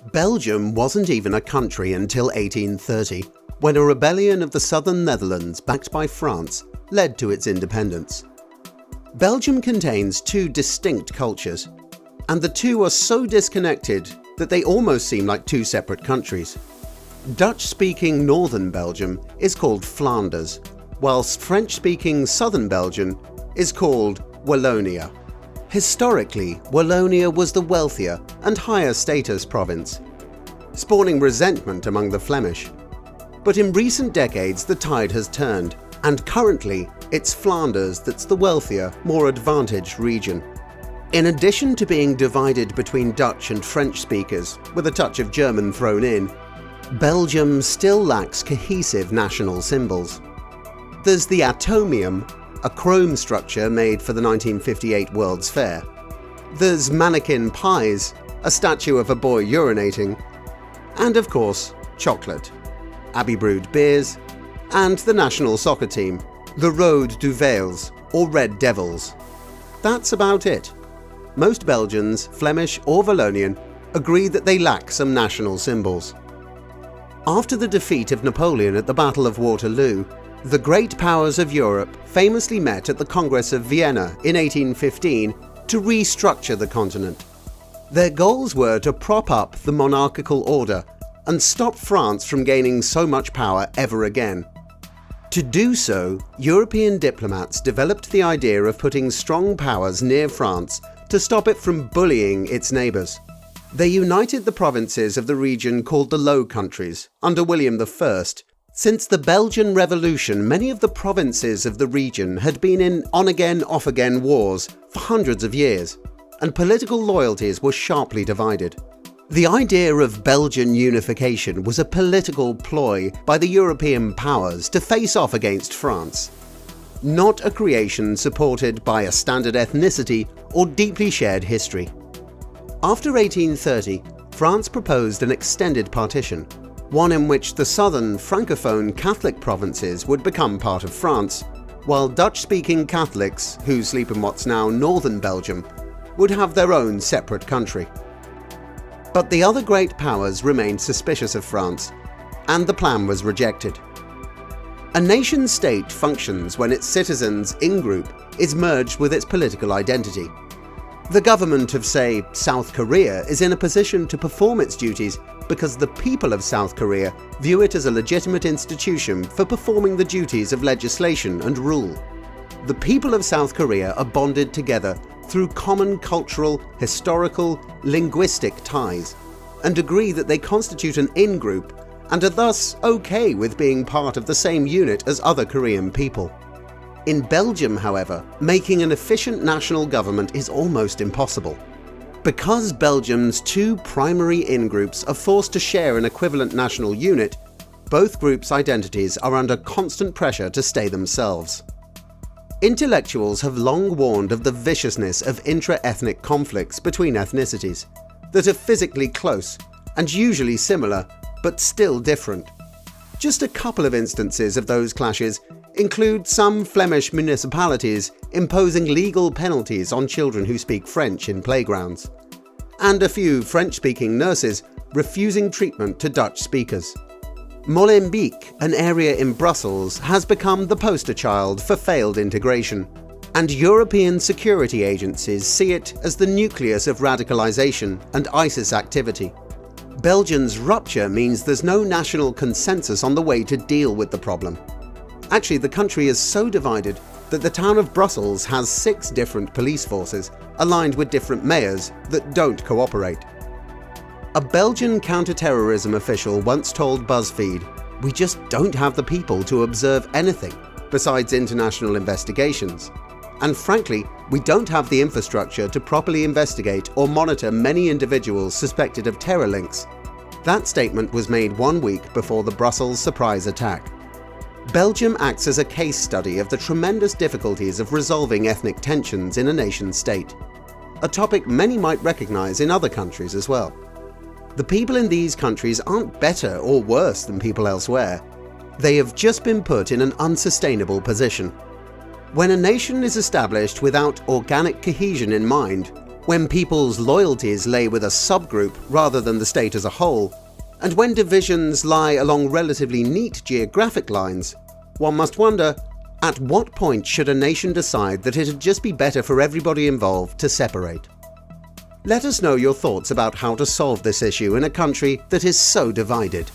Belgium wasn't even a country until 1830, when a rebellion of the southern Netherlands, backed by France, led to its independence. Belgium contains two distinct cultures, and the two are so disconnected that they almost seem like two separate countries. Dutch-speaking northern Belgium is called Flanders, whilst French-speaking southern Belgium is called Wallonia. Historically, Wallonia was the wealthier and higher status province, spawning resentment among the Flemish. But in recent decades the tide has turned, and currently it's Flanders that's the wealthier, more advantaged region. In addition to being divided between Dutch and French speakers, with a touch of German thrown in, Belgium still lacks cohesive national symbols. There's the atomium, a chrome structure made for the 1958 World's Fair. There's mannequin pies, a statue of a boy urinating, and of course, chocolate, Abbey brewed beers, and the national soccer team, the Rode Duvals, or Red Devils. That's about it. Most Belgians, Flemish or Wallonian, agree that they lack some national symbols. After the defeat of Napoleon at the Battle of Waterloo, the great powers of Europe famously met at the Congress of Vienna in 1815 to restructure the continent. Their goals were to prop up the monarchical order and stop France from gaining so much power ever again. To do so, European diplomats developed the idea of putting strong powers near France to stop it from bullying its neighbours. They united the provinces of the region called the Low Countries under William I. Since the Belgian Revolution, many of the provinces of the region had been in on-again, off-again wars for hundreds of years, and political loyalties were sharply divided. The idea of Belgian unification was a political ploy by the European powers to face off against France, not a creation supported by a standard ethnicity or deeply shared history. After 1830, France proposed an extended partition, one in which the southern francophone Catholic provinces would become part of France, while Dutch-speaking Catholics, who sleep in what's now northern Belgium, would have their own separate country. But the other great powers remained suspicious of France, and the plan was rejected. A nation-state functions when its citizens' in-group is merged with its political identity. The government of, say, South Korea is in a position to perform its duties because the people of South Korea view it as a legitimate institution for performing the duties of legislation and rule. The people of South Korea are bonded together through common cultural, historical, linguistic ties, and agree that they constitute an in-group and are thus okay with being part of the same unit as other Korean people. In Belgium, however, making an efficient national government is almost impossible. Because Belgium's two primary in-groups are forced to share an equivalent national unit, both groups' identities are under constant pressure to stay themselves. Intellectuals have long warned of the viciousness of intra-ethnic conflicts between ethnicities that are physically close and usually similar, but still different. Just a couple of instances of those clashes include some Flemish municipalities imposing legal penalties on children who speak French in playgrounds, and a few French-speaking nurses refusing treatment to Dutch speakers. Molenbeek, an area in Brussels, has become the poster child for failed integration, and European security agencies see it as the nucleus of radicalization and ISIS activity. Belgium's rupture means there's no national consensus on the way to deal with the problem. Actually, the country is so divided that the town of Brussels has 6 different police forces, aligned with different mayors, that don't cooperate. A Belgian counter-terrorism official once told BuzzFeed, "We just don't have the people to observe anything besides international investigations. And frankly, we don't have the infrastructure to properly investigate or monitor many individuals suspected of terror links." That statement was made 1 week before the Brussels surprise attack. Belgium acts as a case study of the tremendous difficulties of resolving ethnic tensions in a nation-state, a topic many might recognize in other countries as well. The people in these countries aren't better or worse than people elsewhere. They have just been put in an unsustainable position. When a nation is established without organic cohesion in mind, when people's loyalties lay with a subgroup rather than the state as a whole, and when divisions lie along relatively neat geographic lines, one must wonder, at what point should a nation decide that it'd just be better for everybody involved to separate? Let us know your thoughts about how to solve this issue in a country that is so divided.